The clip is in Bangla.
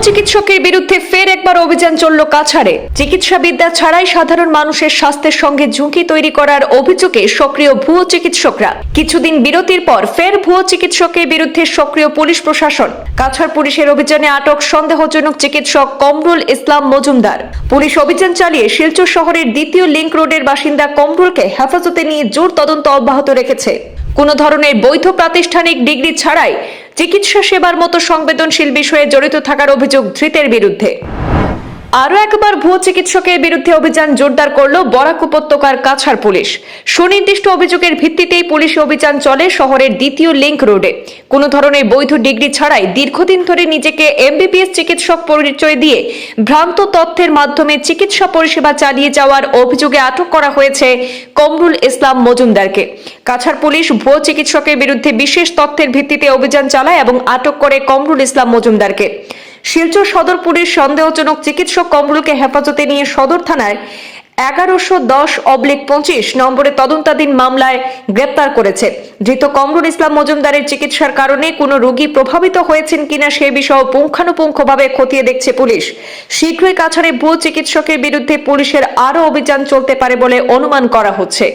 চিকিৎসকের বিরুদ্ধে ফের একবার অভিযান চলল কাছাড়ে। চিকিৎসা বিদ্যা ছাড়াই সাধারণ মানুষের স্বাস্থ্যের সঙ্গে ঝুঁকি তৈরি করার অভিযোগে সক্রিয় ভুয়ো চিকিৎসকরা। কিছুদিন বিরতির পর ফের ভুয়ো চিকিৎসকের বিরুদ্ধে সক্রিয় পুলিশ প্রশাসন। কাছাড় পুলিশের অভিযানে আটক সন্দেহজনক চিকিৎসক কমরুল ইসলাম মজুমদার। পুলিশ অভিযান চালিয়ে শিলচর শহরের দ্বিতীয় লিংক রোডের বাসিন্দা কমরুলকে হেফাজতে নিয়ে জোর তদন্ত অব্যাহত রেখেছে। কোনো ধরনের বৈধ প্রাতিষ্ঠানিক ডিগ্রি ছাড়াই চিকিৎসা সেবার মতো সংবেদনশীল বিষয়ে জড়িত থাকার অভিযোগ ধৃতের বিরুদ্ধে। আরও একবার ভুয়ো চিকিৎসকের বিরুদ্ধে অভিযান জোরদার করল বরাক উপত্যকার কাছাড় পুলিশ। সুনির্দিষ্ট অভিযোগের ভিত্তিতেই পুলিশি অভিযান চলে শহরের দ্বিতীয় লিংক রোডে। কোনো ধরনের বৈধ ডিগ্রি ছাড়াই দীর্ঘদিন ধরে নিজেকে এমবিবিএস চিকিৎসক পরিচয় দিয়ে ভ্রান্ত তথ্যের মাধ্যমে চিকিৎসা পরিষেবা চালিয়ে যাওয়ার অভিযোগে আটক করা হয়েছে কমরুল ইসলাম মজুমদারকে। কাছাড় পুলিশ ভুয়ো চিকিৎসকের বিরুদ্ধে বিশেষ তথ্যের ভিত্তিতে অভিযান চালায় এবং আটক করে কমরুল ইসলাম মজুমদারকে। শিলচর সদর পুলিশ সন্দেহজনক চিকিৎসক কমরুলকে হেফাজতে নিয়ে সদর থানায় 1110/25 নম্বরে তদন্তাধীন মামলায় গ্রেপ্তার করেছে। ধৃত কমরুল ইসলাম মজুমদারের চিকিৎসার কারণে কোনো রোগী প্রভাবিত হয়েছেন কিনা সে বিষয়ে পুঙ্খানুপুঙ্খভাবে খতিয়ে দেখছে পুলিশ। শীঘ্রই কাছাড়ে ভুয়ো চিকিৎসকের বিরুদ্ধে পুলিশের আরও অভিযান চলতে পারে বলে অনুমান করা হচ্ছে।